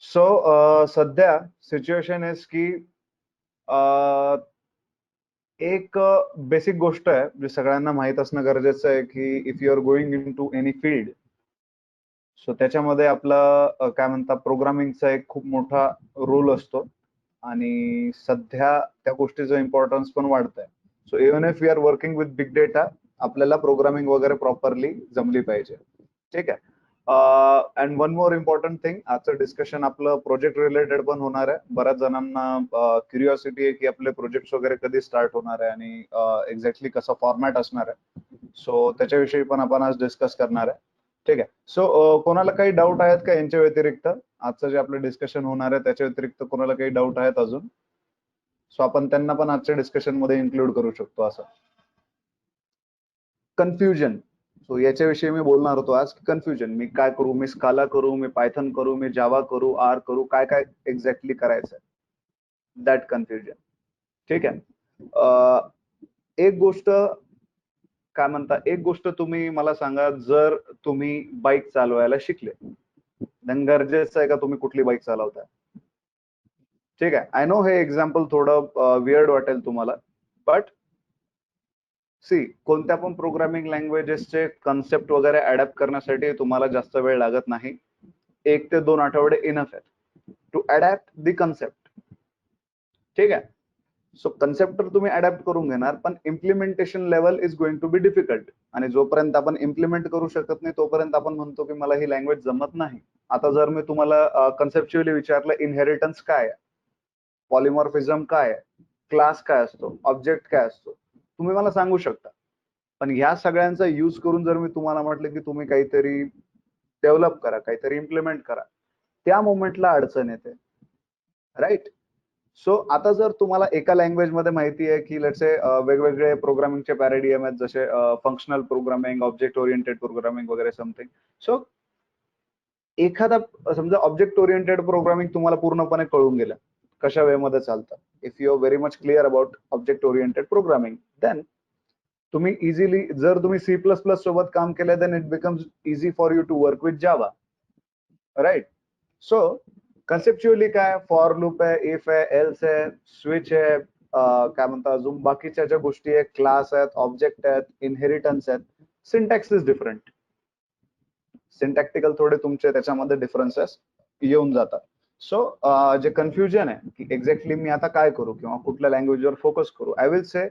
So सध्या situation is की अ, एक बेसिक गोष्ट आहे जी सगळ्यांना माहित असणं गरजेचं आहे की if you are going in to any field, so त्याच्यामध्ये आपला काय म्हणतात प्रोग्रामिंगचा एक खूप मोठा रोल असतो आणि सध्या त्या गोष्टीचं इम्पॉर्टन्स पण वाढत आहे. So even if you are working with big data, आपल्याला प्रोग्रामिंग वगैरे प्रॉपरली जमली पाहिजे. ठीक आहे. And one more important thing, आजचं डिस्कशन आपलं प्रोजेक्ट रिलेटेड पण होणार आहे. बऱ्याच जणांना क्युरिओसिटी आहे की आपले प्रोजेक्ट वगैरे कधी स्टार्ट होणार आहे आणि एक्झॅक्टली कसा फॉर्मॅट असणार आहे. सो त्याच्याविषयी पण आपण आज डिस्कस करणार आहे. ठीक आहे. सो कोणाला काही डाऊट आहेत का यांच्या व्यतिरिक्त? आजचं जे आपलं डिस्कशन होणार आहे त्याच्या व्यतिरिक्त कोणाला काही डाऊट आहेत अजून? सो आपण त्यांना पण आजच्या डिस्कशन मध्ये इन्क्लूड करू शकतो. असं कन्फ्युजन, सो याच्याविषयी मी बोलणार होतो आज. कन्फ्युजन, मी काय करू, मी स्काला करू, मी पायथन करू, मी जावा करू, आर करू, काय काय एक्झॅक्टली करायचं आहे, दॅट कन्फ्युजन. ठीक आहे. एक गोष्ट काय म्हणता, एक गोष्ट तुम्ही मला सांगा, जर तुम्ही बाईक चालवायला शिकले, then गरजेचं आहे का तुम्ही कुठली बाईक चालवताय? ठीक आहे. आय नो हे एक्झाम्पल थोडं वियर्ड वाटेल तुम्हाला, बट सी, कोणत्या पण प्रोग्रामिंग लँग्वेजेसचे कन्सेप्ट वगैरे अडॅप्ट करण्यासाठी तुम्हाला जास्त वेळ लागत नाही. 1 ते 2 आठवडे इनफ आहेत टू अडॅप्ट दी कन्सेप्ट. ठीक आहे. सो कन्सेप्ट तर तुम्ही अडॅप्ट करून घेणार, पण implementation level is going to be difficult. आणि जोपर्यंत आपण इम्प्लिमेंट करू शकत नाही तोपर्यंत आपण म्हणतो की मला ही लँग्वेज जमत नाही. आता जर मी तुम्हाला कन्सेप्च्युअली विचारलं, इनहेरिटन्स काय आहे, पॉलिमॉर्फिझम काय आहे, क्लास काय असतो, ऑब्जेक्ट काय असतो, तुम्ही मला सांगू शकता. पण ह्या सगळ्यांचा यूज करून जर मी तुम्हाला म्हटलं की तुम्ही काहीतरी डेव्हलप करा, काहीतरी इम्प्लिमेंट करा, त्या मोमेंटला अडचण येते. राईट. सो आता जर तुम्हाला एका लँग्वेज मध्ये माहिती आहे की लेट्स से वेगवेगळे प्रोग्रामिंगचे पॅराडियम आहेत, जसे functional programming, object oriented programming वगैरे समथिंग. सो एखादा समजा ऑब्जेक्ट ओरिएंटेड प्रोग्रामिंग तुम्हाला पूर्णपणे कळून गेलं कशा वे मध्ये चालतं, if you are very much clear about object oriented programming, then तुम्ही इझिली, जर तुम्ही सी प्लस प्लस सोबत काम केलं, then it becomes easy for you to work with Java. Right. So conceptually काय, फॉर लूप आहे, इफ आहे, else आहे, स्विच आहे, काय म्हणतात अजून बाकीच्या ज्या गोष्टी आहेत, क्लास आहेत, ऑब्जेक्ट आहेत, इनहेरिटन्स आहेत, सिंटॅक्स इज डिफरंट. सिंटॅक्टिकल थोडे तुमचे त्याच्यामध्ये डिफरन्सेस येऊन जातात. सो जे कन्फ्युजन आहे की एक्झॅक्टली मी आता काय करू किंवा कुठल्या लँग्वेजवर फोकस करू, आय विल से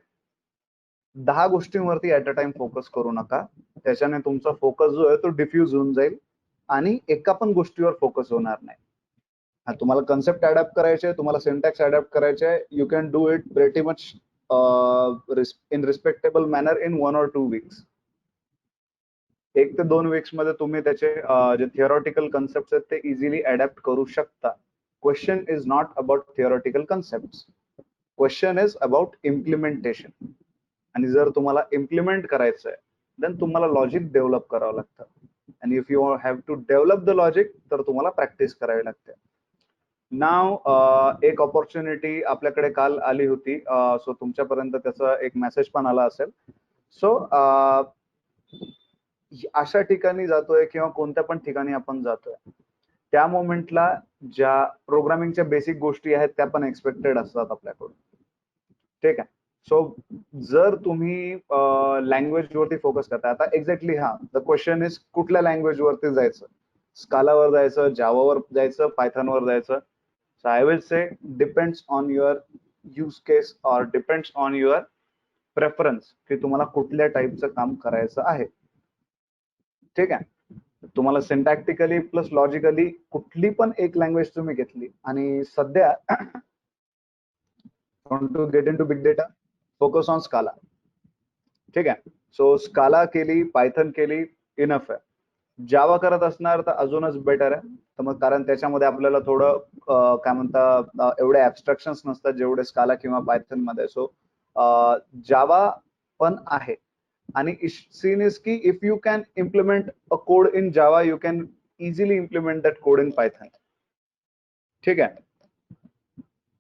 10 गोष्टींवरती ऍट अ टाइम फोकस करू नका. त्याच्याने तुमचा फोकस जो आहे तो डिफ्यूज होऊन जाईल आणि एका पण गोष्टीवर फोकस होणार नाही. तुम्हाला कन्सेप्ट अडॅप्ट करायचे, तुम्हाला सिंटॅक्स अडॅप्ट करायचे, you can do it pretty much in respectable manner in 1 or 2 weeks. 1 ते 2 वीक्स मध्ये तुम्ही त्याचे जे थिअरॉटिकल कन्सेप्ट आहेत ते इझिली अडॅप्ट करू शकता. Question is not about theoretical concept, question is about implementation. आणि जर तुम्हाला इम्प्लिमेंट करायचं आहे, देन तुम्हाला लॉजिक डेव्हलप करावं लागतं. आणि if you have to develop the logic, तर तुम्हाला प्रॅक्टिस करावी लागते. नाव एक ऑपॉर्च्युनिटी आपल्याकडे काल आली होती, सो तुमच्यापर्यंत त्याचा एक मेसेज पण आला असेल. सो अशा ठिकाणी जातोय किंवा कोणत्या पण ठिकाणी आपण जातोय, त्या मोमेंटला ज्या प्रोग्रामिंगच्या बेसिक गोष्टी आहेत त्या पण एक्सपेक्टेड असतात आपल्याकडून. ठीक आहे. सो जर तुम्ही लँग्वेज वरती फोकस करता, आता एक्झॅक्टली द क्वेश्चन इज कुठल्या लँग्वेज वरती जायचं, स्कालावर जायचं, जावावर जायचं, पायथॉनवर जायचं. So I will say depends on your use case or depends on your preference की तुम्हाला कुठल्या टाईपचं काम करायचं आहे. ठीक आहे. तुम्हाला सिंटॅक्टिकली प्लस लॉजिकली कुठली पण एक लँग्वेज तुम्ही घेतली, आणि सध्या to get in to big data, focus on Scala. ठीक आहे. सो स्काला केली, पायथन केली, इनफ आहे. जावा करत असणार तर अजूनच बेटर आहे. तर मग कारण त्याच्यामध्ये आपल्याला थोडं काय म्हणता एवढे ऍब्स्ट्रॅक्शन्स नसतात जेवढे स्काला किंवा पायथन मध्ये. सो जावा पण आहे. आणि सीन इज की if you can implement a code in Java, you can easily implement that code in Python. ठीक आहे.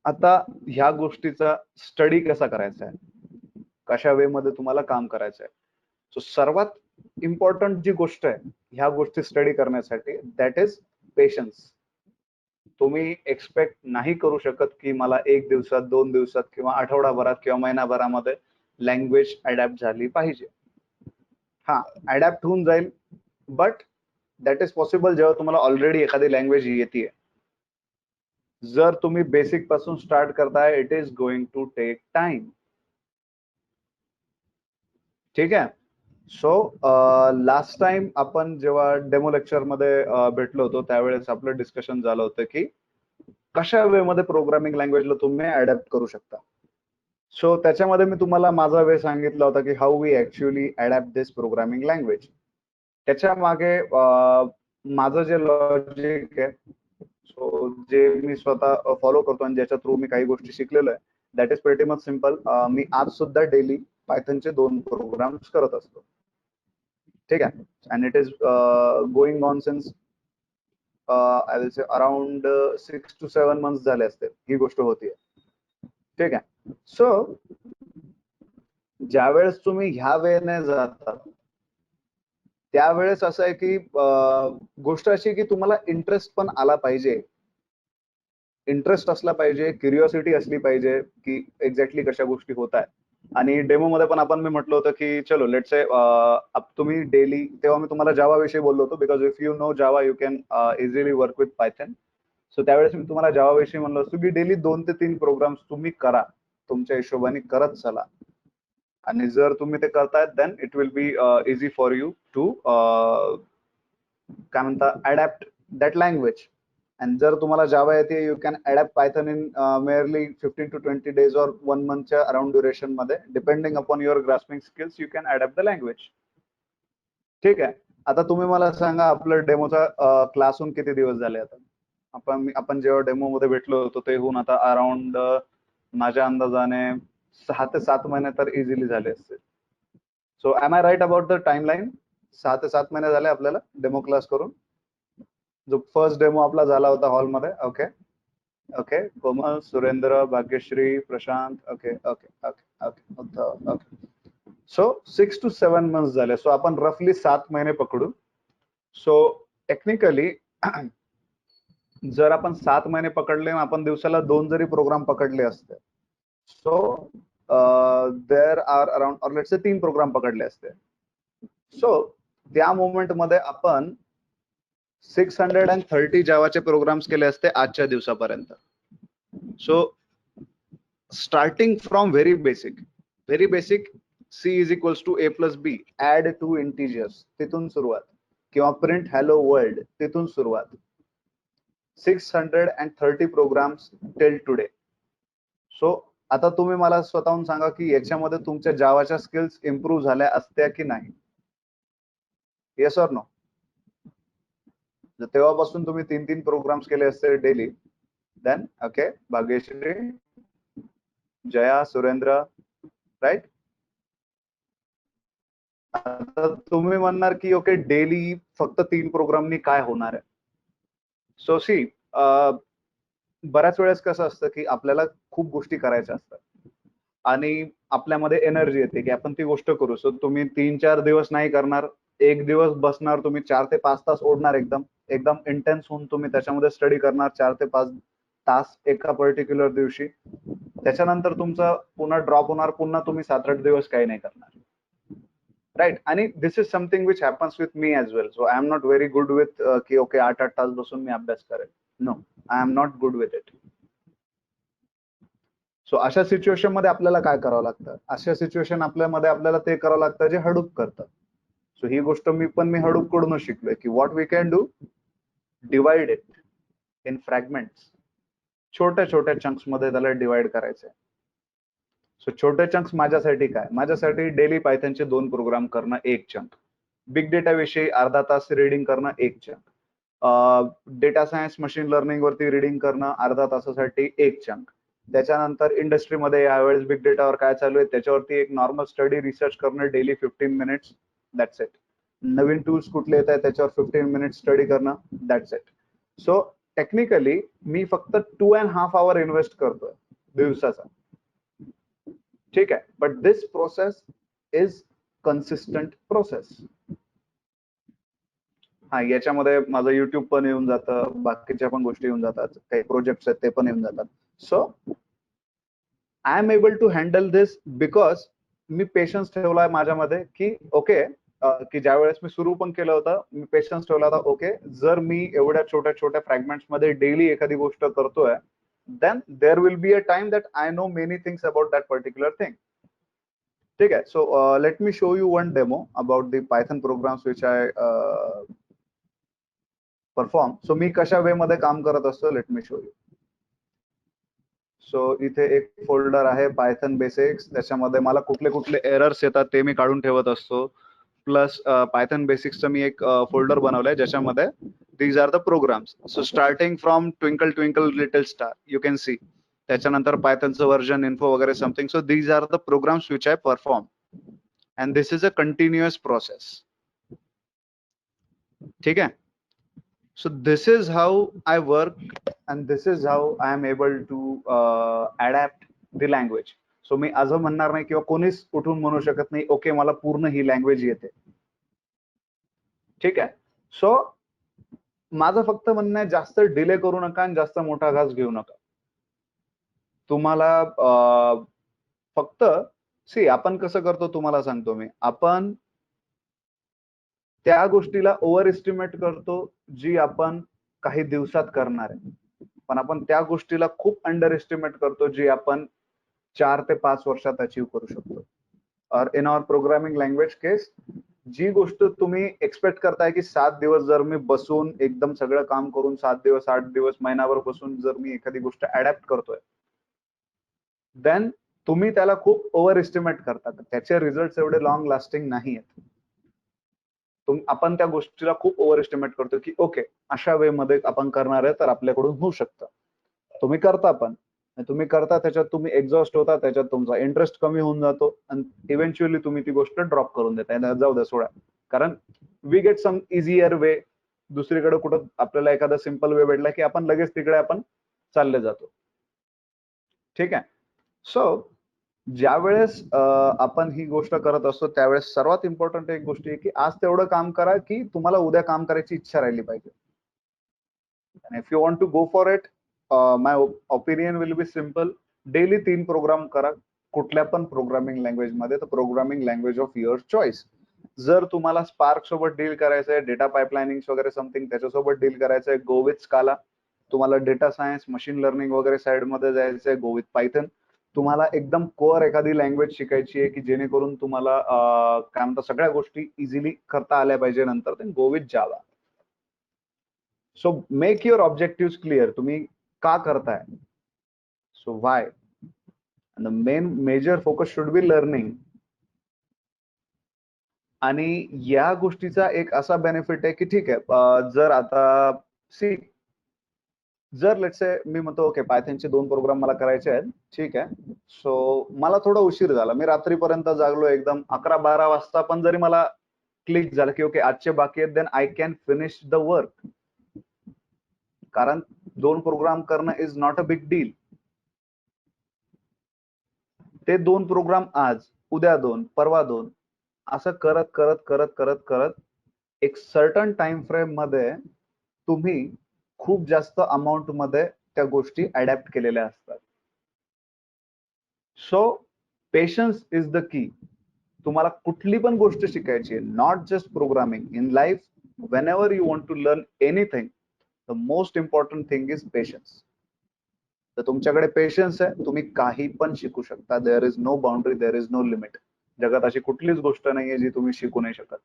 आता ह्या गोष्टीचा स्टडी कसा करायचा आहे, कशा वे मध्ये तुम्हाला काम करायचं आहे. सो सर्वात इम्पॉर्टंट जी गोष्ट आहे ह्या गोष्टी स्टडी करण्यासाठी, दॅट इज पेशन्स. तुम्ही एक्सपेक्ट नाही करू शकत की मला 1 दिवसात, 2 दिवसात किंवा आठवडाभरात किंवा महिनाभरामध्ये लँग्वेज अडॅप्ट झाली पाहिजे. हा, अडॅप्ट होऊन जाईल, बट दॅट इज पॉसिबल जेव्हा तुम्हाला ऑलरेडी एखादी लँग्वेज येते. जर तुम्ही बेसिक पासून स्टार्ट करताय, it is going to take time. ठीक आहे. सो लास्ट टाइम आपण जेव्हा डेमो लेक्चर मध्ये भेटलो होतो त्यावेळेस आपलं डिस्कशन झालं होतं की कशा वे मध्ये प्रोग्रामिंग लँग्वेजला तुम्ही अडॅप्ट करू शकता. सो त्याच्यामध्ये मी तुम्हाला माझा वे सांगितला होता की how we actually adapt this programming language. त्याच्या मागे माझं जे लॉजिक आहे, सो जे मी स्वतः फॉलो करतो आणि ज्याच्या थ्रू मी काही गोष्टी शिकलेलो आहे, that is pretty much simple. मी आज सुद्धा डेली पायथनचे 2 प्रोग्राम्स करत असतो. ठीक आहे. And it is going on since I will say around 6 to 7 months झाले असते ही गोष्ट होतीये. ठीक आहे. सो ज्यावेळेस तुम्ही ह्या वेळेने जाता त्यावेळेस असं आहे की गोष्ट अशी की तुम्हाला इंटरेस्ट पण आला पाहिजे. इंटरेस्ट असला पाहिजे, क्युरिओसिटी असली पाहिजे की एक्झॅक्टली कशा गोष्टी होत आहेत. आणि डेमो मध्ये पण आपण मी म्हटलं होतं की चलो लेट्स से तुम्ही डेली, तेव्हा मी तुम्हाला जावा विषयी बोललो होतो, because if you know Java you can easily work with Python. So त्यावेळेस मी तुम्हाला जावा विषयी म्हणलं असतो की डेली 2 ते 3 प्रोग्राम्स तुम्ही करा, तुमच्या हिशोबाने करत चला. आणि जर तुम्ही ते करतायत then it will be easy for you to काय म्हणता अडॅप्ट दॅट लँग्वेज. आणि जर तुम्हाला जावा येते, you can adapt Python in merely 15 to 20 days or 1 monthच्या अराउंड ड्युरेशन मध्ये, depending upon your grasping skills you can adapt the language. ठीक आहे. आता तुम्ही मला सांगा आपलं डेमोचा क्लास होऊन किती दिवस झाले? आता आपण जेव्हा डेमो मध्ये भेटलो होतो ते होऊन आता अराउंड माझ्या अंदाजाने 6 ते 7 महिने तर इझिली झाले असतील. So am I right about the timeline? 6 ते 7 महिने झाले आपल्याला डेमो क्लास करून. जो फर्स्ट डेमो आपला झाला होता हॉलमध्ये. Okay okay. Komal, Surendra, Bhagyashree, Prashant. Okay okay okay okay okay. So 6 to 7 months झाले. सो आपण रफली 7 महिने पकडू. सो टेक्निकली जर आपण 7 महिने पकडले, आपण दिवसाला 2 जरी प्रोग्राम पकडले असते, सो देर आर अराउंड और लेट्स से 3 प्रोग्राम पकडले असते. सो त्या मोमेंट मध्ये आपण 630 जावाचे प्रोग्राम्स केले असते आजच्या दिवसापर्यंत. So starting from very basic C is equals to A plus B, add two integers, तिथून सुरुवात, किंवा प्रिंट हॅलो वर्ल्ड तिथून सुरुवात. 630 प्रोग्राम्स टिल टुडे. सो आता तुम्ही मला स्वतःहून सांगा की याच्यामध्ये तुमच्या जावाच्या स्किल्स इम्प्रूव्ह झाल्या असत्या की नाही? Yes or no? तेव्हापासून तुम्ही 3 प्रोग्राम्स केले असते daily, then okay Bhagyashree, Jaya, Surendra, right? आता तुम्ही म्हणणार की ओके डेली फक्त 3 प्रोग्रामनी काय होणार आहे? सो सी, बऱ्याच वेळेस कसं असतं की आपल्याला खूप गोष्टी करायच्या असतात आणि आपल्यामध्ये एनर्जी येते की आपण ती गोष्ट करू. सो तुम्ही 3-4 दिवस नाही करणार, 1 दिवस बसणार, तुम्ही 4 ते 5 तास ओढणार, एकदम एकदम इंटेन्स होऊन तुम्ही त्याच्यामध्ये स्टडी करणार 4 ते 5 तास एका पर्टिक्युलर दिवशी. त्याच्यानंतर तुमचं पुन्हा ड्रॉप होणार, पुन्हा तुम्ही 7-8 दिवस काही नाही करणार, राईट? आणि this is something which happens with me as well. So I am not very good with की ओके 8-8 तास बसून मी अभ्यास करेल. No, I am not good with it. So अशा सिच्युएशन मध्ये आपल्याला काय करावं लागतं? अशा सिच्युएशन आपल्याला ते करावं लागतं जे हडूप करतं. सो ही गोष्ट मी हडूप कडूनच शिकलोय की what we can do, divide it in fragments. छोट्या छोट्या चंक्स मध्ये त्याला डिवाइड करायचंय. सो छोटे चंक्स माझ्यासाठी काय? माझ्यासाठी डेली पायथनचे 2 प्रोग्राम करणं एक चंक, बिग डेटा विषयी अर्धा तास रिडिंग करणं एक chunk, data science machine learning वरती रिडिंग करणं अर्धा तासासाठी एक चंक. त्याच्यानंतर इंडस्ट्रीमध्ये यावेळेस बिग डेटावर काय चालू आहे त्याच्यावरती एक नॉर्मल स्टडी रिसर्च करणं daily 15 minutes, that's it. Naveen tools कुठले येत आहेत त्याच्यावर 15 minutes स्टडी करणं, दॅट्स इट. सो टेक्निकली मी फक्त 2.5 hours इन्व्हेस्ट करतोय दिवसाचा. ठीक आहे. But this process is consistent process. हा, याच्यामध्ये माझं युट्यूब पण येऊन जातं, बाकीच्या पण गोष्टी येऊन जातात, काही प्रोजेक्ट्स आहेत ते पण येऊन जातात. So I am able to handle this because मी पेशन्स ठेवलाय माझ्यामध्ये की ओके, की ज्या वेळेस मी सुरू पण केलं होतं, मी पेशन्स ठेवला होता. ओके, जर मी एवढ्या छोट्या छोट्या फ्रॅगमेंट्स मध्ये डेली एखादी गोष्ट करतोय, then there will be a time that I know many things about that particular thing. ठीक आहे. So let me show you one demo about the Python programs which I perform. So मी कशा way मध्ये काम करत असतो, let me show you. So इथे एक folder आहे पायथन बेसिक्स, त्याच्यामध्ये मला कुठले कुठले एरर्स येतात ते मी काढून ठेवत असतो. प्लस पायथन बेसिक्सचं मी एक फोल्डर बनवलंय ज्याच्यामध्ये these are the programs. So starting from twinkle twinkle little star, you can see. त्याच्यानंतर पायथनचं व्हर्जन इन्फो वगैरे something. So these are the programs which I perform and this is a continuous process. ठीक आहे. So this is how I work and this is how I am able to adapt the language. So मी असं म्हणणार नाही किंवा कोणीच उठून म्हणू शकत नाही ओके मला पूर्ण ही लँग्वेज येते. ठीक आहे. सो माझं फक्त म्हणणं आहे जास्त डिले करू नका आणि जास्त मोठा घास घेऊ नका. तुम्हाला फक्त सी आपण कसं करतो तुम्हाला सांगतो मी. आपण त्या गोष्टीला ओव्हर एस्टिमेट करतो जी आपण काही दिवसात करणार आहे, पण आपण त्या गोष्टीला खूप अंडर एस्टिमेट करतो जी आपण 4 ते 5 वर्षात अचीव करू शकतो. और इन आवर प्रोग्रामिंग लँग्वेज केस, जी गोष्ट तुम्ही एक्सपेक्ट करताय की 7 दिवस जर मी बसून एकदम सगळं काम करून 7 दिवस 8 दिवस महिनाभर बसून जर मी एखादी गोष्ट अडॅप्ट करतोय, देन तुम्ही त्याला खूप ओव्हर एस्टिमेट करता. त्याचे रिझल्ट एवढे लॉंग लास्टिंग नाही आहेत. आपण त्या गोष्टीला खूप ओव्हर एस्टिमेट करतो की ओके अशा वे मध्ये आपण करणार आहे तर आपल्याकडून होऊ शकतं. तुम्ही करता पण तुम्ही करता त्याच्यात तुम्ही एक्झॉस्ट होता, त्याच्यात तुमचा इंटरेस्ट कमी होऊन जातो आणि इव्हेंच्युअली तुम्ही ती गोष्ट ड्रॉप करून देता. जाऊ द्या सोडा, कारण वी गेट सम इझियर वे. दुसरीकडे कुठं आपल्याला एखादा सिंपल वे भेटला की आपण लगेच तिकडे आपण चालले जातो. ठीक आहे. सो ज्या वेळेस आपण ही गोष्ट करत असतो त्यावेळेस सर्वात इम्पॉर्टंट एक गोष्ट आहे की आज तेवढं काम करा की तुम्हाला उद्या काम करायची इच्छा राहिली पाहिजे. आणि if you want to go for it, my opinion will be simple. Daily 3 program करा कुठल्या पण प्रोग्रामिंग लँग्वेज मध्ये, तर programming language of your choice. जर तुम्हाला स्पार्क सोबत डील करायचंय, डेटा पाईपलाइनिंग वगैरे समथिंग त्याच्यासोबत डील करायचंय, गो विथ स्काला. तुम्हाला डेटा सायन्स मशीन लर्निंग वगैरे साइड मध्ये जायचंय, गो विथ पायथन. तुम्हाला एकदम कोअर एखादी लँग्वेज शिकायची आहे की जेणेकरून तुम्हाला काय म्हणतात सगळ्या गोष्टी इझिली करता आल्या पाहिजे नंतर, तर go with Java. So make your objective clear. तुम्ही का करताय, so why, and the main major focus should be learning. आणि या गोष्टीचा एक असा बेनिफिट आहे की ठीक आहे, जर आता सी जर लेट्स से मी म्हणतो ओके पायथनचे 2 प्रोग्राम मला करायचे आहेत, ठीक आहे. सो मला थोडा उशीर झाला, मी रात्रीपर्यंत जागलो एकदम 11-12 वाजता, पण जरी मला क्लिक झालं की ओके आजचे बाकी आहेत, then I can finish the work. कारण 2 प्रोग्राम करणं is not a big deal. ते 2 प्रोग्राम आज, उद्या 2, परवा 2 असं करत करत करत करत करत एक सर्टन टाइम फ्रेम मध्ये तुम्ही खूप जास्त अमाऊंट मध्ये त्या गोष्टी अडॅप्ट केलेल्या असतात. So patience is the key. तुम्हाला कुठली पण गोष्ट शिकायची आहे, not just programming, in life whenever you want to learn anything, the most important thing is patience. तर तुमच्याकडे पेशन्स आहे, तुम्ही काही पण शिकू शकता. There is no boundary, there is no limit. जगात अशी कुठलीच गोष्ट नाहीये जी तुम्ही शिकू नाही शकत.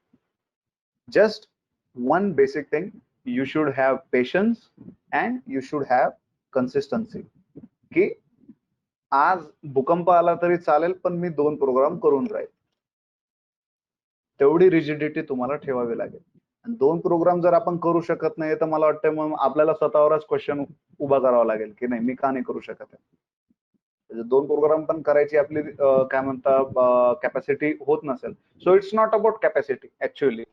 Just one basic thing, you should have patience and you should have consistency. की आज भूकंप आला तरी चालेल, पण मी 2 प्रोग्राम करून राहील. तेवढी रिजिडिटी तुम्हाला ठेवावी लागेल. 2 प्रोग्राम जर आपण करू शकत नाही, तर मला वाटतं मग आपल्याला स्वतःवरच क्वेश्चन उभा करावा लागेल की नाही मी का नाही करू शकत आहे. 2 प्रोग्राम पण करायची आपली काय म्हणता कॅपॅसिटी होत नसेल. So it's not about capacity actually.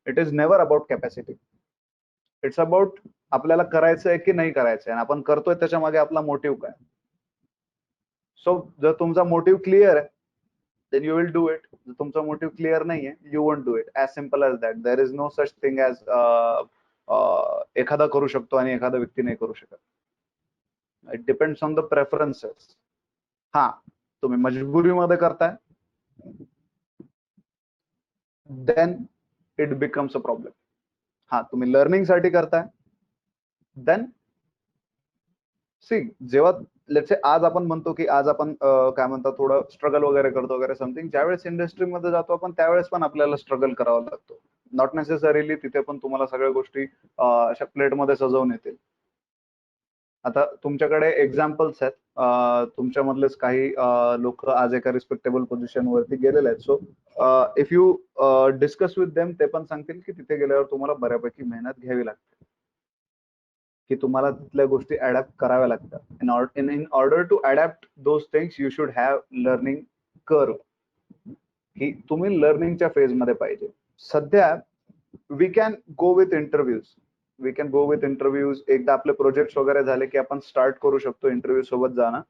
It is never about capacity. It's about आपल्याला करायचंय की नाही करायचंय आणि आपण करतोय त्याच्या मागे आपला मोटिव्ह काय. सो जर तुमचा मोटिव्ह क्लिअर आहे, then you will do it. जर तुमचा मोटिव्ह क्लिअर नाहीये, you won't do it. As simple as that. There is no such thing as एखादा करू शकतो आणि एखादा व्यक्ती नाही करू शकत. It depends on the preferences. हा, तुम्ही मजबुरीमध्ये करताय, then it becomes a problem. हा, तुम्ही लर्निंग साठी करताय, देन सी, जेव्हा लेट्स से आज आपण म्हणतो की आज आपण काय म्हणतात थोडं स्ट्रगल वगैरे करतो वगैरे समथिंग, ज्यावेळेस इंडस्ट्रीमध्ये जातो आपण त्यावेळेस पण आपल्याला स्ट्रगल करावा लागतो. नॉट नेसेसरीली तिथे पण तुम्हाला सगळ्या गोष्टी अशा प्लेटमध्ये सजवून येतील. आता तुमच्याकडे एक्झाम्पल्स आहेत, तुमच्यामधलेच काही लोक आज एका रिस्पेक्टेबल पोझिशन वरती गेलेले आहेत. So if you discuss with them, ते पण सांगतील की तिथे गेल्यावर तुम्हाला बऱ्यापैकी मेहनत घ्यावी लागते, की तुम्हाला तिथल्या गोष्टी अडॅप्ट कराव्या लागतात. In order to adapt those things you should have learning curve, की तुम्ही लर्निंगच्या फेजमध्ये पाहिजे. सध्या we can go with interviews. एकदा आपले प्रोजेक्ट वगैरे झाले की आपण स्टार्ट करू शकतो इंटरव्ह्यू सोबत जाणं.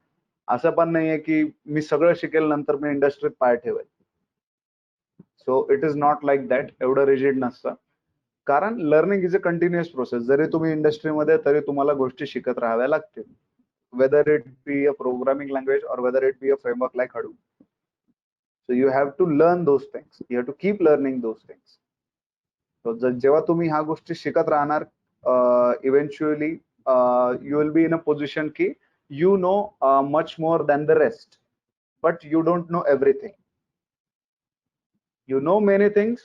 असं पण नाहीये की मी सगळं शिकेल नंतर मी इंडस्ट्रीत पाय ठेवेल. So it is not like that. एवढं रिजिड नसतं, कारण learning is a continuous process. जरी तुम्ही इंडस्ट्रीमध्ये तरी तुम्हाला गोष्टी शिकत राहाव्या लागतील, whether it be a programming language और whether it be a framework like Hadoop. So you have to learn those things. You have to keep learning those things. So जेव्हा तुम्ही ह्या गोष्टी शिकत राहणार, eventually you will be in a position की you know much more than the rest, but you don't know everything. You know many things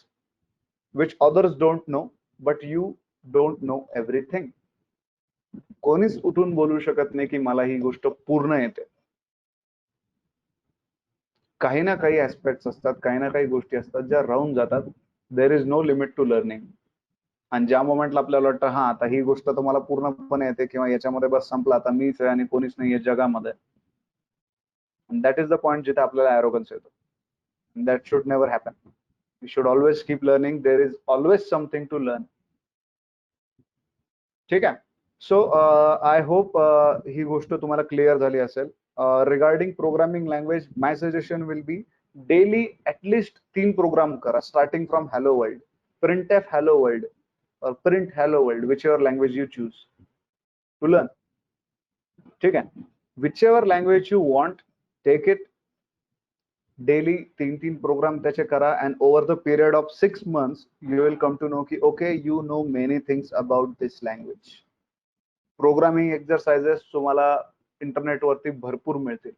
which others don't know, but you don't know everything. कोणीच उठून बोलू शकत नाही की मला ही गोष्ट पूर्ण येते. काही ना काही ऍस्पेक्ट्स असतात, काही ना काही गोष्टी असतात ज्या राहून जातात. There is no limit to learning. आणि ज्या मोमेंटला आपल्याला वाटतं हा आता ही गोष्ट तर मला पूर्णपणे येते किंवा याच्यामध्ये बस संपला, आता मीच आहे आणि कोणीच नाही आहे जगामध्ये, दॅट इज द पॉइंट जिथे आपल्याला ॲरोगन्स येतो. That should never happen. You should always keep learning. There is always something to learn. ठीक आहे. सो आय होप ही गोष्ट तुम्हाला क्लिअर झाली असेल. Regarding programming language, my suggestion will be daily at least 3 program करा, starting from hello world, printf hello world or print hello world, whichever language you choose to learn. ठीक है, whichever language you want, take it. Daily 3 program त्याचे करा, and over the period of 6 months you will come to know ki okay, you know many things about this language. Programming exercises तुम्हाला internet वरती भरपूर मिळतील.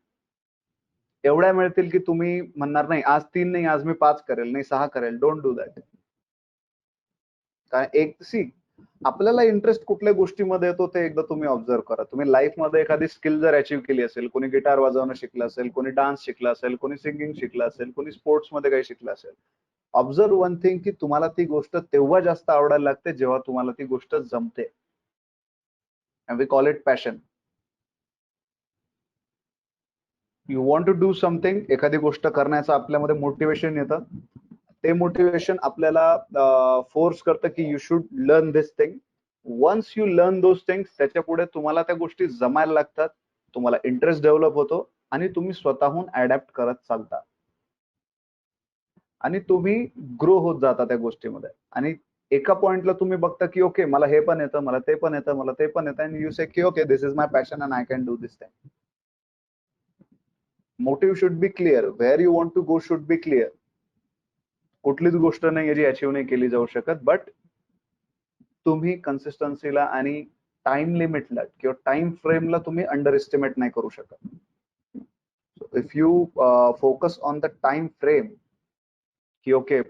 एवढ्या मिळतील की तुम्ही म्हणणार नाही आज 3 नाही, आज मी 5 करेल, नाही 6 करेल. Don't do that. कारण एक सी, आपल्याला इंटरेस्ट कुठल्या गोष्टीमध्ये येतो ते एकदा तुम्ही ऑब्झर्व करा. तुम्ही लाईफमध्ये एखादी स्किल जर अचीव्ह केली असेल, कोणी गिटार वाजवणं शिकलं असेल, कोणी डान्स शिकला असेल, कोणी सिंगिंग शिकलं असेल, कोणी स्पोर्ट्समध्ये काही शिकलं असेल, ऑब्झर्व वन थिंग की तुम्हाला ती गोष्ट तेव्हा जास्त आवडायला लागते जेव्हा तुम्हाला ती गोष्ट जमते. And we call it passion. You want to do something, एखादी गोष्ट करण्याचं आपल्यामध्ये मोटिवेशन येतं. ते मोटिवेशन आपल्याला फोर्स करतं की you should learn this thing. Once you learn those things, त्याच्या पुढे तुम्हाला त्या गोष्टी जमायला लागतात, तुम्हाला इंटरेस्ट डेव्हलप होतो आणि तुम्ही स्वतःहून अडॅप्ट करत चालता आणि तुम्ही ग्रो होत जाता त्या गोष्टीमध्ये. आणि एका पॉइंटला तुम्ही बघता की ओके मला हे पण येतं, मला ते पण येतं, मला ते पण येतं, आणि यू से की okay this is my passion and I can do this thing. Motive should be clear. Where you want to go should be clear. कुठलीच गोष्ट नाही जी अचीव्ह नाही केली जाऊ शकत, बट तुम्ही कन्सिस्टन्सीला आणि टाइम लिमिटला किंवा टाइम फ्रेमला तुम्ही अंडर एस्टिमेट नाही करू शकत. If you focus on the time frame की ओके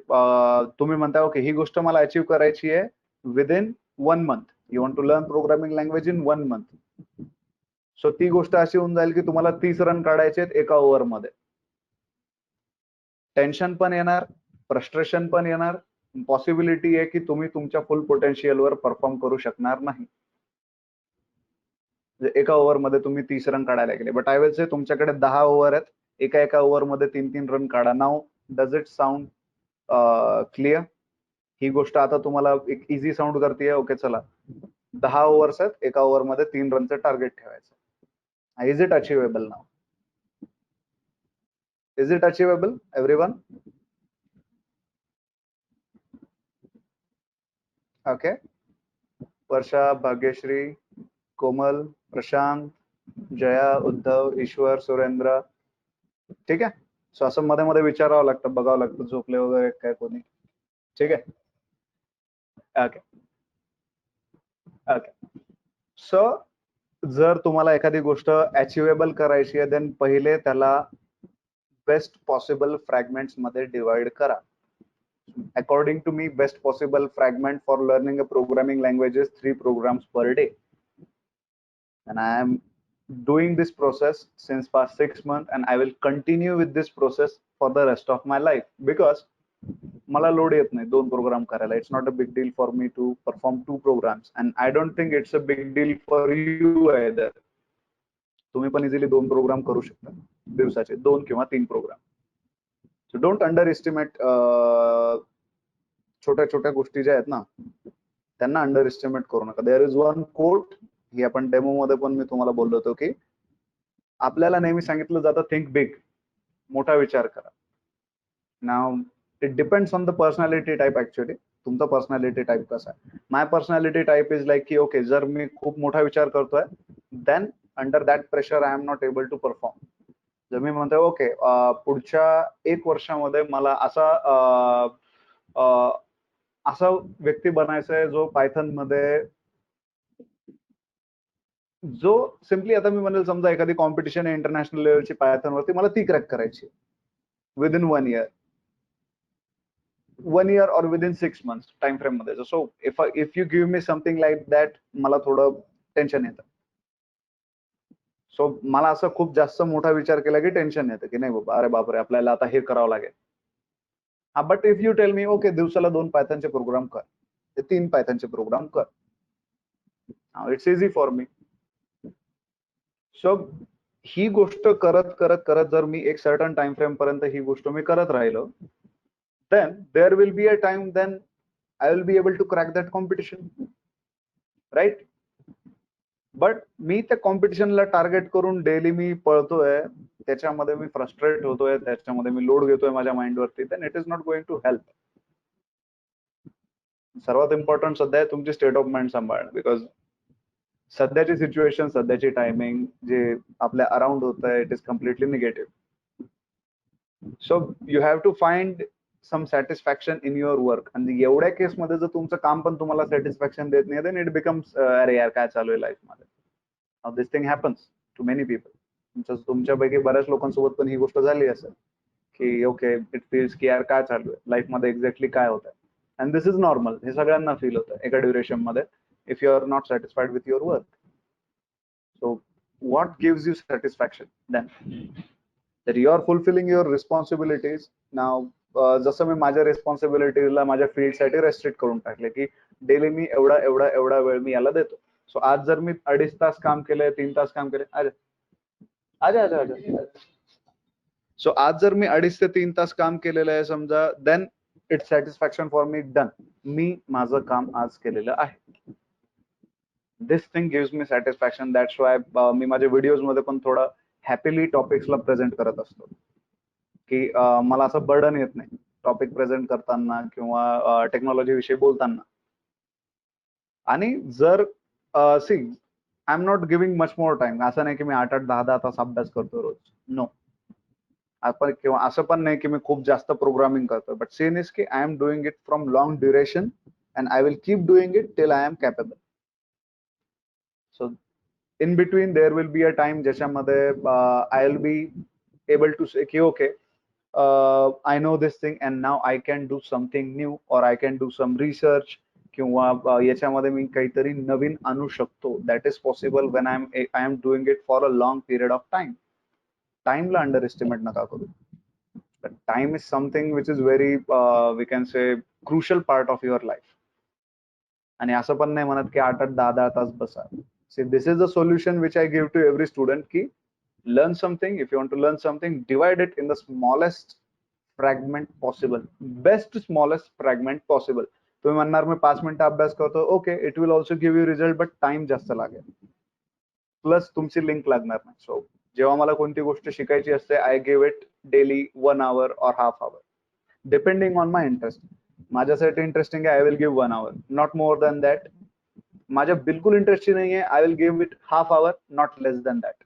तुम्ही म्हणता ओके ही गोष्ट मला अचीव्ह करायची आहे within 1 month. You want to learn programming language in 1 month. So ती गोष्ट अशी होऊन जाईल की तुम्हाला 30 रन काढायचे आहेत एका ओव्हरमध्ये. टेन्शन पण येणार, फ्रस्ट्रेशन पण येणार, पॉसिबिलिटी आहे की तुम्ही तुमच्या फुल पोटेन्शियलवर परफॉर्म करू शकणार नाही. एका ओव्हरमध्ये तुम्ही 30 रन काढायला गेले, बट आय विल से तुमच्याकडे 10 ओव्हर आहेत, एका ओव्हरमध्ये 3 रन काढा. नाव डज इट साऊंड क्लिअर? ही गोष्ट आता तुम्हाला एक इझी साऊंड करते. ओके चला 10 ओव्हर्स आहेत, एका ओव्हरमध्ये 3 रनचं टार्गेट ठेवायचं. इज इट अचिवेबल नाव? Is it achievable, everyone? Okay, Varsha, Bhagyashree, Komal, Prashant, Jaya, Uddhav, Ishwar, Surendra. ठीक आहे. सो असं मध्ये मध्ये विचारावं लागतं, बघावं लागतं झोपले वगैरे काय कोणी. ठीक आहे. Okay okay. सो जर तुम्हाला एखादी गोष्ट अचिवेबल करायची आहे, देन पहिले त्याला बेस्ट पॉसिबल फ्रॅगमेंट्स मध्ये डिवाइड करा. According to me, best possible fragment for learning a programming language is 3 programs per day. And I am doing this process since past 6 months, and I will continue with this process for the rest of my life, because मला load येत नाही 2 program करायला. It's not a big deal for me to perform 2 programs, and I don't think it's a big deal for you either. तुम्ही पण easily 2 programme करू शकता दिवसाचे, 2 किंवा 3 program. So don't underestimate छोट्या छोट्या गोष्टी ज्या आहेत ना, त्यांना अंडर एस्टिमेट करू नका. देअर इज वन कोट, ही आपण डेमो मध्ये पण मी तुम्हाला बोललो होतो, की आपल्याला नेहमी सांगितलं जातं थिंक बिग, मोठा विचार करा. Now it depends on the personality type. Actually तुमचा पर्सनॅलिटी टाईप कसा आहे. My personality type is like की ओके, जर मी खूप मोठा विचार करतोय, then under that pressure I am not able to perform. जर मी म्हणतोय ओके, पुढच्या 1 वर्षामध्ये मला असा व्यक्ती बनायचा आहे जो पायथन मध्ये, जो सिम्पली, आता मी म्हणेल समजा एखादी कॉम्पिटिशन आहे इंटरनॅशनल लेवलची पायथन वरती, मला ती क्रॅक करायची विदिन 1 इयर, 1 इयर और विदिन 6 मंथ्स टाइम फ्रेम मध्ये. So if you give me something like that, मला थोडं टेन्शन येतं. सो मला असं खूप जास्त मोठा विचार केला की टेन्शन येतं, की नाही बाबा, अरे बापरे, आपल्याला आता हे करावं लागेल. But if you tell me okay, दिवसाला 2 पायथनचे प्रोग्राम कर, ते 3 पायथनचे प्रोग्राम कर, it's easy for me. So ही गोष्ट करत करत करत जर मी एक सर्टन टाइम फ्रेम पर्यंत ही गोष्ट मी करत राहिलो, then there will be a time then I will be able to crack that competition, right? But मी त्या कॉम्पिटिशनला टार्गेट करून डेली मी पळतोय, त्याच्यामध्ये मी फ्रस्ट्रेट होतोय, त्याच्यामध्ये मी लोड घेतोय माझ्या माइंडवरती, then it is not going to help. सर्वात इम्पॉर्टंट सध्या आहे तुमची स्टेट ऑफ माइंड सांभाळणं, बिकॉज सध्याची सिच्युएशन, सध्याची टायमिंग, जे आपल्या अराउंड होत आहे, it is completely negative. So you have to find some satisfaction in your work. आणि एवढ्या केसमध्ये जर तुमचं काम पण तुम्हाला सॅटिस्फॅक्शन देत नाही, देन इट बिकम्स अरे यार काय चालू आहे लाईफ मध्ये. This thing happens to many people. तुमच्यापैकी बऱ्याच लोकांसोबत पण ही गोष्ट झाली असेल, की ओके, इट फील्स की यार काय चालू आहे लाईफ मध्ये, एक्झॅक्टली काय होत आहे. अँड दिस इज नॉर्मल, हे सगळ्यांना फील होतं एका ड्युरेशन मध्ये, if you are not satisfied with your work. So what gives you satisfaction then? that you are fulfilling your responsibilities. Now जसं मी माझ्या रिस्पॉन्सिबिलिटीला माझ्या फील्डसाठी रेस्ट्रिक्ट करून टाकले, की डेली मी एवढा एवढा एवढा वेळ मी याला देतो. सो आज जर मी 2.5 तास काम केलंय, 3 तास काम केले, अरे आजा आजा आजा. सो आज जर मी 2.5 ते 3 तास काम केलेलं आहे समजा, then it's satisfaction for me, done, मी माझं काम आज केलेलं आहे. This thing gives me satisfaction. That's why मी माझ्या व्हिडिओज मध्ये पण थोडं हॅपीली टॉपिक्सला प्रेझेंट करत असतो, की मला असं बर्डन येत नाही टॉपिक प्रेझेंट करताना किंवा टेक्नॉलॉजी विषयी बोलताना. आणि जर see, I am not giving much more time. असं नाही की मी 8-8, 10-10 तास अभ्यास करतो रोज, नो. आपण किंवा असं पण नाही की मी खूप जास्त प्रोग्रामिंग करतो, बट सीन इज की I am doing it from long duration, and I will keep doing it till I am capable. So in between there will be a time ज्याच्यामध्ये I will be able to say की okay, I know this thing and now I can do something new, or I can do some research, किंवा याच्यामध्ये मी काहीतरी नवीन आणू शकतो. That is possible when I am doing it for a long period of time. टाइमला underestimate नका करू. Time is something which is very, we can say, crucial part of your life. आणि असं पण नाही म्हणत की 8-8, 10-10 तास बसा. See, this is the solution which I give to every student, की learn something. If you want to learn something, divide it in the smallest fragment possible, best smallest fragment possible. तुम्ही म्हणणार मी 5 मिनिटं अभ्यास करतो, okay, it will also give you result, but time जास्त लागेल, plus तुमची link लागणार नाही. सो जेव्हा मला कोणती गोष्ट शिकायची असते, I give it daily 1 hour or half hour, depending on my interest. माझ्यासाठी इंटरेस्टिंग आहे, I will give 1 hour, not more than that. माझ्या बिलकुल इंटरेस्टची नाही आहे, I will give it half hour, not less than that.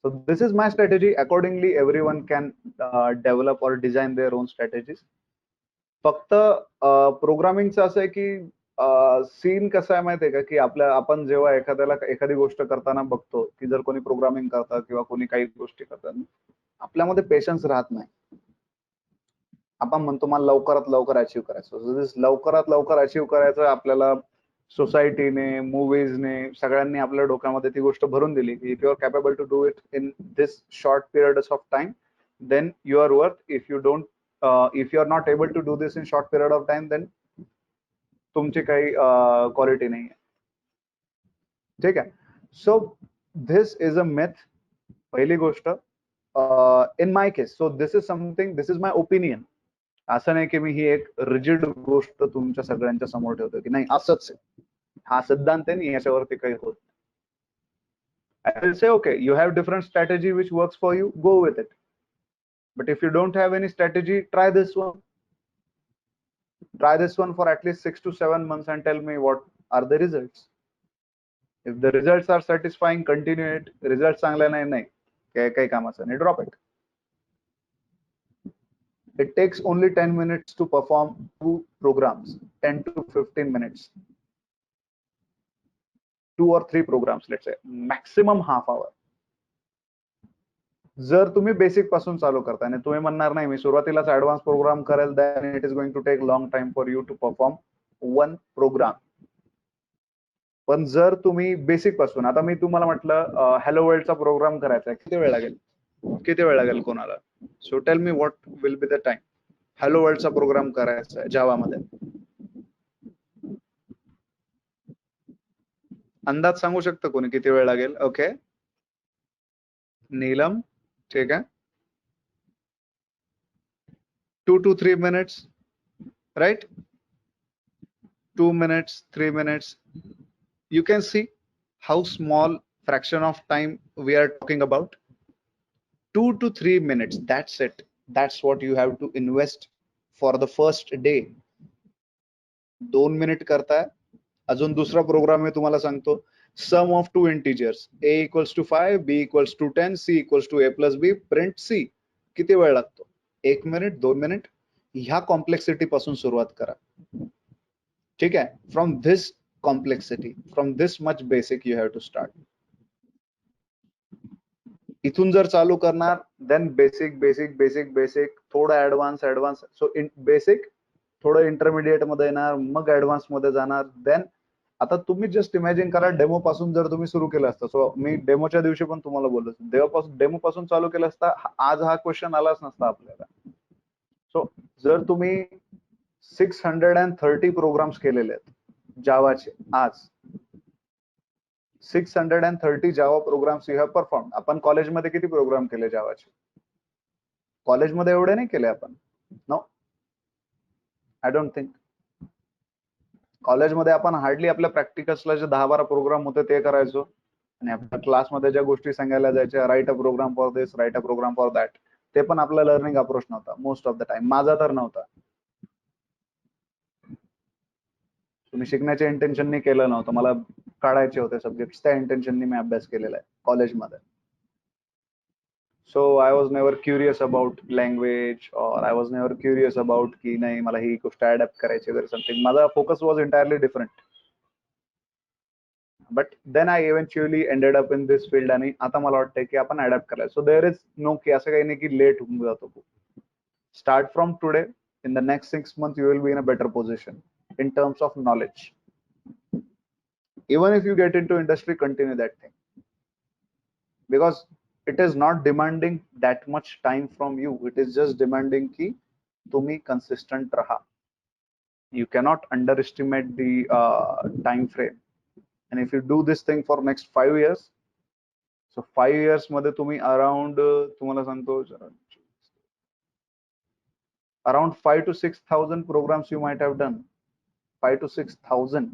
So this is my strategy. Accordingly, everyone can develop or design their own strategies. फक्त प्रोग्रामिंगचं असं आहे की scene कसं आहे माहितीये का, की आपण जेव्हा एखादी गोष्ट करताना बघतो की जर कोणी प्रोग्रामिंग करतात किंवा कोणी काही गोष्टी करतात, आपल्यामध्ये पेशन्स राहत नाही. आपण म्हणतो मला लवकरात लवकर अचीव्ह करायचं. लवकरात लवकर अचीव्ह करायचं आपल्याला सोसायटीने, मूवीजने, सगळ्यांनी आपल्या डोक्यामध्ये ती गोष्ट भरून दिली की if you are capable to do it in this short period of time, then you are worth. If you are not able to do this in short period of time, then तुमची काही quality नाही आहे. ठीक आहे. So this is a myth. पहिली गोष्ट, in my case, so this is my opinion. असं नाही की मी ही एक रिजिड गोष्ट तुमच्या सगळ्यांच्या समोर ठेवतो की नाही असंच आहे, हा सिद्धांत आहे नाही, याच्यावरती काही होत. I will say, okay, you have different strategy which works for you, go with it. But if you don't have any strategy, try this one. Try this one for at least 6 to 7 months and tell me what are the results. If the results are satisfying, continue it. Results चांगले नाही, काही कामाचं नाही, drop it. It takes only 10 minutes to perform 2 programs, 10 to 15 minutes. 2 or 3 programs, let's say, maximum half hour. जर तुम्ही basic पासून चालू करता आणि तुम्ही म्हणणार नाही मी सुरुवातीलाच ऍडव्हान्स प्रोग्राम करेल, then it is going to take long time for you to perform 1 program. पण जर तुम्ही बेसिक पासून, आता मी तुम्हाला म्हटलं हॅलो वर्ल्डचा प्रोग्राम करायचा आहे, किती वेळ लागेल कोणाला? So tell me what will be the time. Hello वर्ल्डचा प्रोग्राम करायचा आहे जावामध्ये, अंदाज सांगू शकतं कोणी किती वेळ लागेल? ओके, नीलम, ठीक आहे, 2 to 3 minutes, right? 2 minutes, 3 minutes. You can see how small fraction of time we are talking about. 2 to 3 minutes, that's it. That's what you have to invest for the first day. 2 minute करताय. अजून दुसरा programme मी तुम्हाला सांगतो, sum of two integers, a equals to 5, b equals to 10, c equals to a plus b, print c. किती वेळ लागतो? 1 minute, 2 minute. ह्या complexity पासून सुरुवात करा. ठीक आहे. From this complexity, from this much basic you have to start. इथून जर चालू करणार, then basic basic basic basic, थोडं ऍडव्हान्स. सो बेसिक, थोडं इंटरमिडिएट मध्ये येणार, मग ऍडव्हान्स मध्ये जाणार. देन आता तुम्ही जस्ट इमॅजिन करा, डेमो पासून जर तुम्ही सुरू केलं असतं, सो मी डेमोच्या दिवशी पण तुम्हाला बोललो, डेमो पासून चालू केलं असता, आज हा क्वेश्चन आलाच नसता आपल्याला. सो जर तुम्ही 630 प्रोग्राम्स केलेले आहेत जावाचे, आज 630 Java programs you have perform. आपण कॉलेजमध्ये किती प्रोग्राम केले जावाचे? कॉलेजमध्ये एवढे नाही केले आपण, नो, आय डोंट थिंक. कॉलेजमध्ये आपण हार्डली आपल्या प्रॅक्टिकल्सला जे 10-12 प्रोग्राम होते ते करायचो, आणि आपल्या क्लासमध्ये ज्या गोष्टी सांगायला जायच्या, write a program for this, write a program for that, ते पण आपला लर्निंग अप्रोच नव्हता मोस्ट ऑफ द टाइम. माझा तर नव्हता. तुम्ही शिकण्याच्या इंटेन्शननी केलं नव्हतं, मला काढायचे होते सब्जेक्ट, त्या इंटेन्शननी मी अभ्यास केलेला आहे कॉलेजमध्ये. So I was never curious about language, और I was never curious about की नाही मला ही गोष्ट अडॅप्ट करायची वगैरे समथिंग. माझा focus was entirely different. But then I eventually ended up in this field, आणि आता मला वाटतंय की आपण अडॅप्ट करायला. सो देअर इज नो की असं काही नाही की लेट होऊन जातो. Start from today. In the next 6 months, you will be in a better position in terms of knowledge. Even if you get into industry, continue that thing, because it is not demanding that much time from you. It is just demanding ki tumi consistent raha. You cannot underestimate the time frame. And if you do this thing for next 5 years, so 5 years मध्ये तुम्ही around तुम्हाला सांगतो around 5 to 6,000 programs you might have done. 5 to 6,000.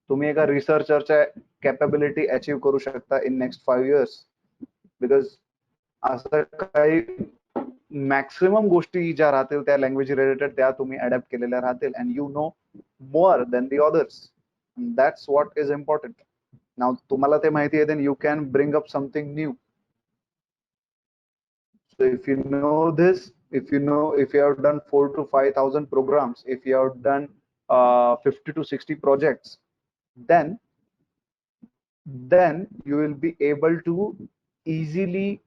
तुम्ही एका रिसर्चरच्या capability achieve करू शकता in next 5 years. Because असं काही मॅक्सिमम गोष्टी ज्या राहतील त्या लँग्वेज रिलेटेड त्या तुम्ही अडॅप्ट केलेल्या राहतील and you know more than the others. That's what is important. नाव तुम्हाला ते माहिती आहे then you can bring up something new. So if you know this, if you have done 4 to 5,000 programs, if you have done 50 to 60 projects, then you will be able to easily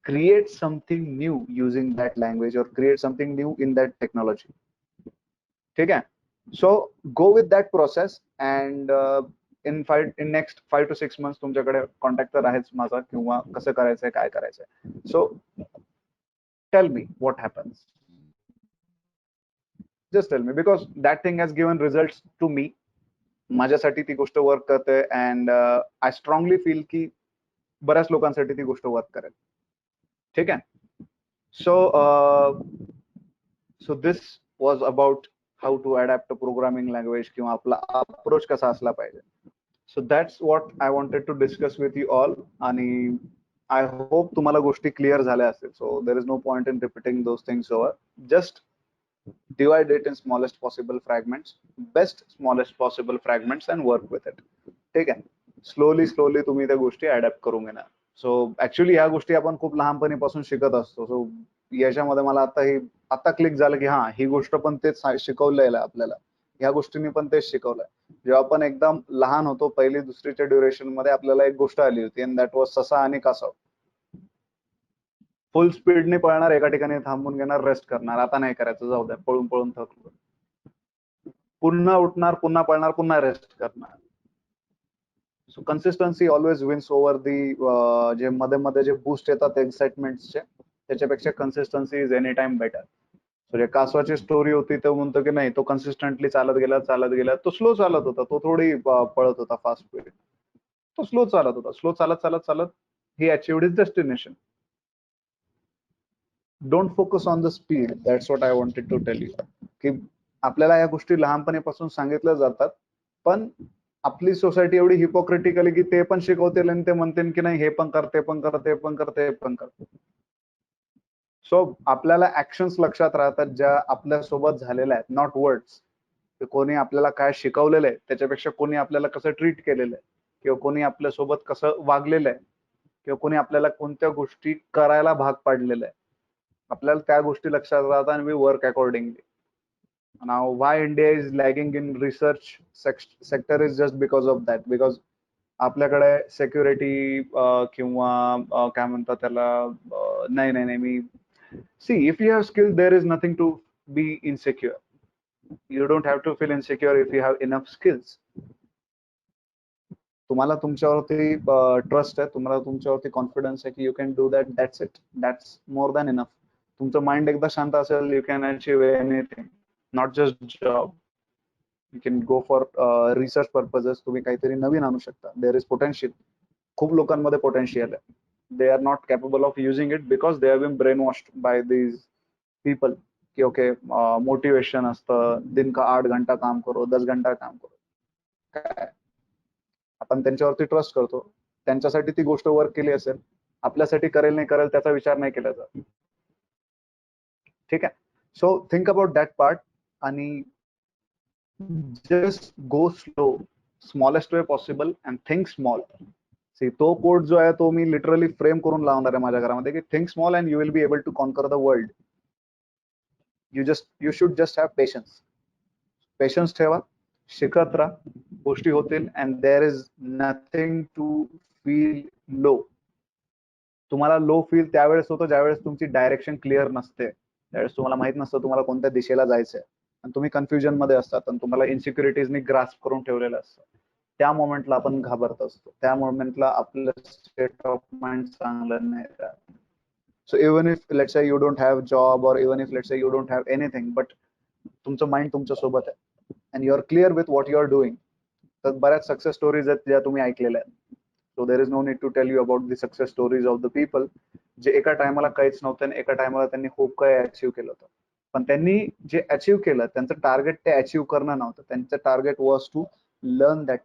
create something new using that language or create something new in that technology. Okay, so go with that process and in next 5 to 6 months तुमच्याकडे contact तर आहेच माझा किंवा कसं करायचंय काय करायचंय. So tell me what happens. Just tell me, because that thing has given results to me. माझ्यासाठी ती गोष्ट वर्क करते अँड आय स्ट्रॉंगली फील की बऱ्याच लोकांसाठी ती गोष्ट वर्क करेल. ठीक आहे. So this was about how to adapt a programming language किंवा आपला अप्रोच कसा असला पाहिजे. So that's what I wanted to discuss with you all. आणि आय होप तुम्हाला गोष्टी क्लिअर झाल्या असतील. So there is no point in repeating those things over. Just divide it in smallest possible fragments, best smallest possible fragments and work with it. ठीक आहे. Slowly तुम्ही त्या गोष्टी अडॅप्ट करून घेणार. सो ऍक्च्युअली ह्या गोष्टी आपण खूप लहानपणीपासून शिकत असतो. सो याच्यामध्ये मला आता क्लिक झालं की हा ही गोष्ट पण तेच शिकवलेलं आहे आपल्याला. ह्या गोष्टींनी पण तेच शिकवलंय. जेव्हा आपण एकदम लहान होतो पहिली दुसरीच्या ड्युरेशन मध्ये आपल्याला एक गोष्ट आली होती अँड दॅट वॉज ससा आणि कासव. फुल स्पीडने पळणार, एका ठिकाणी थांबून घेणार, रेस्ट करणार. आता नाही करायचं, जाऊ द्या, पळून थकलो. पुन्हा उठणार, पुन्हा पळणार, पुन्हा रेस्ट करणार. So consistency always wins over दी जे मध्ये जे बूस्ट येतात एक्साइटमेंटचे त्याच्यापेक्षा consistency is any time better. So जे कासवाची स्टोरी होती तो म्हणतो की नाही तो कन्सिस्टंटली चालत गेला. तो स्लो चालत होता, तो थोडी पळत होता फास्ट स्पीड. तो स्लो चालत होता. स्लो चालत he achieved his destination. Don't focus on the speed. That's what I wanted to tell you. की आपल्याला या गोष्टी लहानपणीपासून सांगितल्या जातात, पण आपली सोसायटी एवढी हिपोक्रेटिकल की ते पण शिकवतील आणि ते म्हणतील की नाही हे पण कर, ते पण कर, ते पण कर, ते पण कर. सो आपल्याला ऍक्शन्स लक्षात राहतात ज्या आपल्या सोबत झालेल्या आहेत, नॉट वर्ड्स. कोणी आपल्याला काय शिकवलेलं आहे त्याच्यापेक्षा कोणी आपल्याला कसं ट्रीट केलेलं आहे किंवा कोणी आपल्या सोबत कसं वागलेलं आहे किंवा कोणी आपल्याला कोणत्या गोष्टी करायला भाग पाडलेलं आहे, आपल्याला त्या गोष्टी लक्षात राहतात आणि we work accordingly. Now, why India is lagging in research sector is just because of that. Because आपल्याकडे सेक्युरिटी किंवा काय म्हणतात त्याला नाही मी see if you have skill there is nothing to be insecure. You don't have to feel insecure if you have enough skills. तुम्हाला तुमच्यावरती trust आहे, तुम्हाला तुमच्यावरती कॉन्फिडन्स आहे की you can do that. That's it. That's more than enough. तुमचं mind एकदा शांत असेल you can achieve anything, not just job. You can go for research purposes. तुम्ही काहीतरी नवीन आणू शकता. There is potential. खूप लोकांमध्ये पोटेन्शियल आहे. They are not capable of using it because they have been brainwashed by these people की okay motivation असतं, दिन का 8 घंटा काम करो, 10 घंटा काम करो. काय आपण त्यांच्यावरती ट्रस्ट करतो, त्यांच्यासाठी ती गोष्ट वर्क केली असेल, आपल्यासाठी करेल नाही करेल त्याचा विचार नाही केला जात. ठीक आहे. So think about that part आणि just go slow, smallest way possible and think small. See, तो कोड जो आहे तो मी लिटरली फ्रेम करून लावणार आहे माझ्या घरामध्ये की think small and you will be able to conquer the world. You should just have patience. Patience ठेवा, शिकत राहा, गोष्टी होतील and there is nothing to feel low. तुम्हाला लो फील त्यावेळेस होतं ज्यावेळेस तुमची डायरेक्शन क्लिअर नसते, त्यावेळेस तुम्हाला माहित नसतं तुम्हाला कोणत्या दिशेला जायचंय आणि तुम्ही कन्फ्युजन मध्ये असतात आणि तुम्हाला इन्सिक्युरिटीजनी ग्रास्प करून ठेवलेलं असतं. त्या मोमेंटला आपण घाबरत असतो, त्या मोमेंटला आपलं स्टेट ऑफ माइंड चांगलं नाही राहत. So even if let's say you don't have job और even if let's say you don't have anything, but तुमचं माइंड तुमच्या सोबत आहे and you are clear with what you are doing. तर बऱ्याच सक्सेस स्टोरीज आहेत ज्या तुम्ही ऐकलेल्या आहेत. So there is no need to tell you about the success stories of the people जे एका टायमाला काहीच नव्हतं आणि एका टायमाला त्यांनी खूप काही अचीव्ह केलं होतं. पण त्यांनी जे अचीव्ह केलं त्यांचं टार्गेट ते अचीव्ह करणं नव्हतं. त्यांचं target was to learn that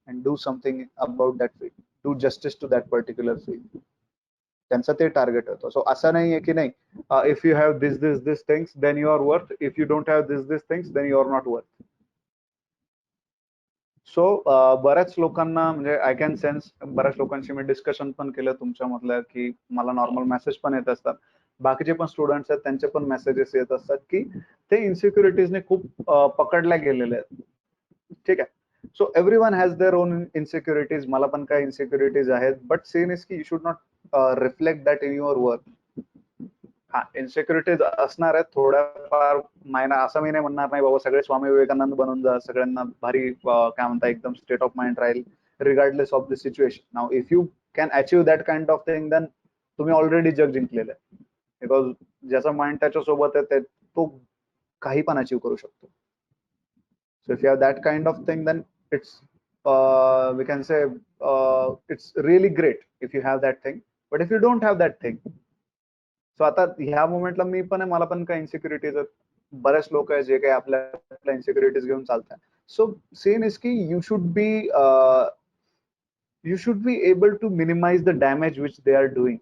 and do something about that field, do justice to that particular field. त्यांचा ते टार्गेट होतं. सो असं नाहीये की नाही if you have this things then you are worth, if you don't have this things then you are not worth. So बऱ्याच लोकांना म्हणजे आय कॅन सेन्स, बऱ्याच लोकांशी मी डिस्कशन पण केलं तुमच्यामधलं, की मला नॉर्मल मेसेज पण येत असतात, बाकीचे पण स्टुडंट्स आहेत त्यांचे पण मेसेजेस येत असतात की ते इन्सिक्युरिटीजने खूप पकडल्या गेलेले आहेत. ठीक आहे. So everyone has their own insecurities, मला पण काही इन्सिक्युरिटीज आहेत, बट सेम इज की you should not reflect that in your work. हा, इन्सिक्युरिटीज असणार आहेत थोड्याफार मायना, असं मी नाही म्हणणार नाही बाबा सगळे स्वामी विवेकानंद बनून जा, सगळ्यांना भारी काय म्हणता एकदम स्टेट ऑफ माइंड राहील regardless of the situation. Now if you can achieve that kind of thing then तुम्ही ऑलरेडी जग जिंकलेलं आहे. बिकॉज ज्याचा माइंड त्याच्यासोबत आहे तो काही पण अचीव्ह करू शकतो. So if you have that kind of thing then it's we can say it's really great if you have that thing. But if you don't have that thing, so आता ह्या मोमेंटला मी पण आहे, मला पण काही इन्सिक्युरिटीज आहेत, बरेच लोक आहेत जे काही आपल्या इन्सिक्युरिटीज घेऊन चालतात. सो सेम इज की you should be able to minimize the damage which they are doing.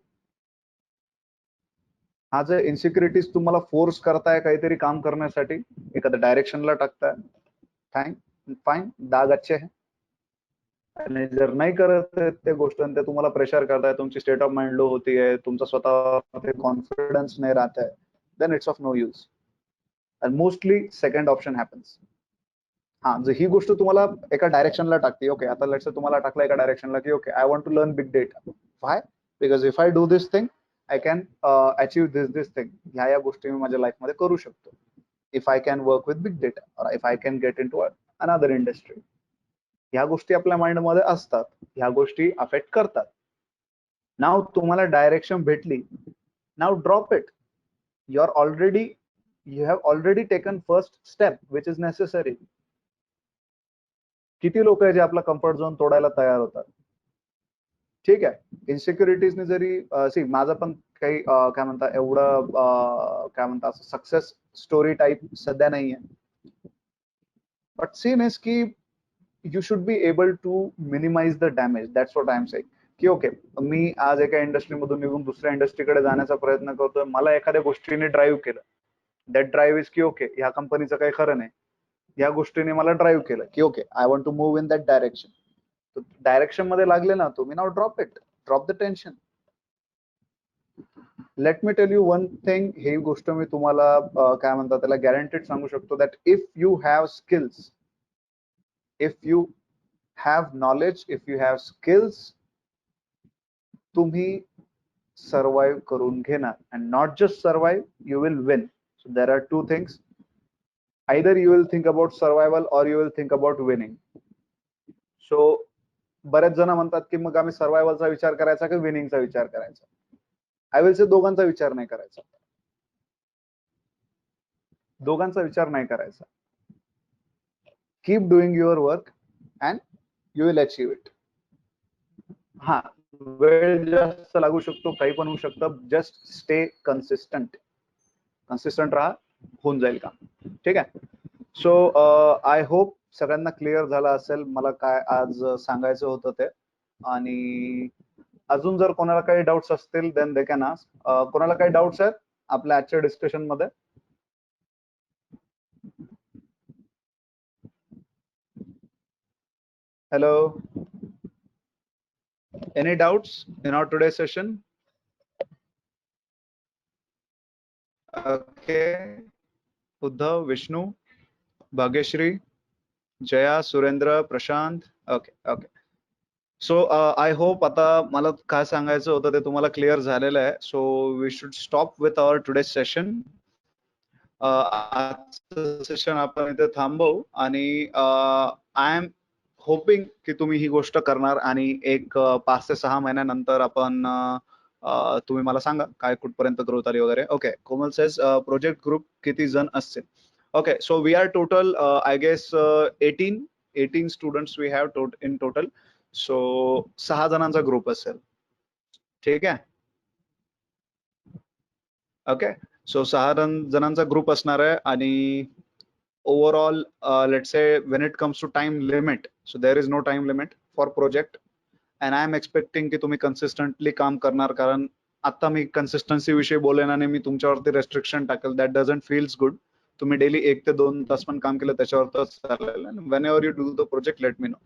हा जर इन्सिक्युरिटीज तुम्हाला फोर्स करताय काहीतरी काम करण्यासाठी, एखाद्या डायरेक्शनला टाकताय, फाईन, दाग अच्छे है. आणि जर नाही करत ते गोष्ट ते तुम्हाला प्रेशर करताय, तुमची स्टेट ऑफ माइंड लो होतीये, तुमचा स्वतः कॉन्फिडन्स नाही राहत आहे, then it's of no use. And mostly second option happens. हा, जर ही गोष्ट तुम्हाला एका डायरेक्शनला टाकते, ओके आता लेट्स से तुम्हाला टाकला एका डायरेक्शनला की okay I want to learn big data. Why? Because if I do this thing I can achieve this thing. ह्या गोष्टी मी माझ्या लाईफमध्ये करू शकतो. If I can work with big data और if I can get in to another industry. ह्या गोष्टी आपल्या माइंडमध्ये असतात, ह्या गोष्टी अफेक्ट करतात. नाव तुम्हाला डायरेक्शन भेटली, नाव drop it. You have already taken first step which is necessary. किती लोक आहे जे आपला कम्फर्ट झोन तोडायला तयार होतात. ठीक आहे, इन्सिक्युरिटीजने जरी सी माझं पण काही काय म्हणता एवढं काय म्हणता सक्सेस स्टोरी टाईप सध्या नाहीये, बट सीन इज की you should be able to minimize the damage. That's what I am saying की ओके मी आज एका इंडस्ट्रीमधून निघून दुसऱ्या इंडस्ट्रीकडे जाण्याचा प्रयत्न करतोय, मला एखाद्या गोष्टीने ड्राईव्ह केलं, दॅट ड्राईव्ह इज की ओके ह्या कंपनीचं काही खरं नाही, या गोष्टीने मला ड्राईव्ह केलं की okay I want to move in that direction. Direction मध्ये लागले ना तुम्ही, नाव drop it, drop the tension. Let me tell you one thing, ही गोष्ट मी तुम्हाला काय म्हणतात त्याला गॅरंटेड सांगू शकतो, that if you have skills, if you have knowledge, if you have skills, तुम्ही सर्वाइव्ह करून घेणार. And not just survive, you will win. So there are two things, either you will think about survival or you will think about winning. So बरेच जण म्हणतात की मग आम्ही सर्वायवलचा विचार करायचा की विनिंगचा विचार करायचा. आय विल से दोघांचा विचार नाही करायचा, दोघांचा विचार नाही करायचा. Keep doing your work and you will achieve it. हा, वेळ जास्त लागू शकतो, काही पण होऊ शकतं, जस्ट स्टे कन्सिस्टंट. कन्सिस्टंट राहा, होऊन जाईल काम. ठीक आहे. सो आय होप सगळ्यांना क्लिअर झालं असेल मला काय आज सांगायचं होतं ते. आणि अजून जर कोणाला काही डाऊट्स असतील देन दे कॅन आस्क. कोणाला काही डाऊट्स आहेत आपल्या आजच्या डिस्कशन मध्ये? Hello, any doubts in our today session? Okay, Uddhav, Vishnu, Bhagyashree, Jaya, Surendra, Prashant. Okay okay. So I hope आता मला काय सांगायचं होतं ते तुम्हाला क्लिअर झालेलं आहे. So we should stop with our today session. आजचं सेशन आपण इथे थांबवू आणि आय एम होपिंग की तुम्ही ही गोष्ट करणार आणि एक 5 ते 6 महिन्यानंतर आपण तुम्ही मला सांगा काय कुठपर्यंत ग्रोथ आली वगैरे. Okay, Komal says project group किती जण असतील? Okay, so we are total I guess 18 students we have in total. So 6 जणांचा ग्रुप असेल. ठीक आहे. ओके, सो 6 जणांचा ग्रुप असणार आहे आणि overall let's say when it comes to time limit, so there is no time limit for project. And I am expecting की तुम्ही कन्सिस्टंटली काम करणार, कारण आता मी कन्सिस्टन्सी विषयी बोलेन आणि मी तुमच्यावरती रेस्ट्रिक्शन टाकेल, दॅट डझंट फील्स गुड. तुम्ही डेली 1 ते 2 तास पण काम केलं त्याच्यावर तर चालेल. When ever you do the project, let me know.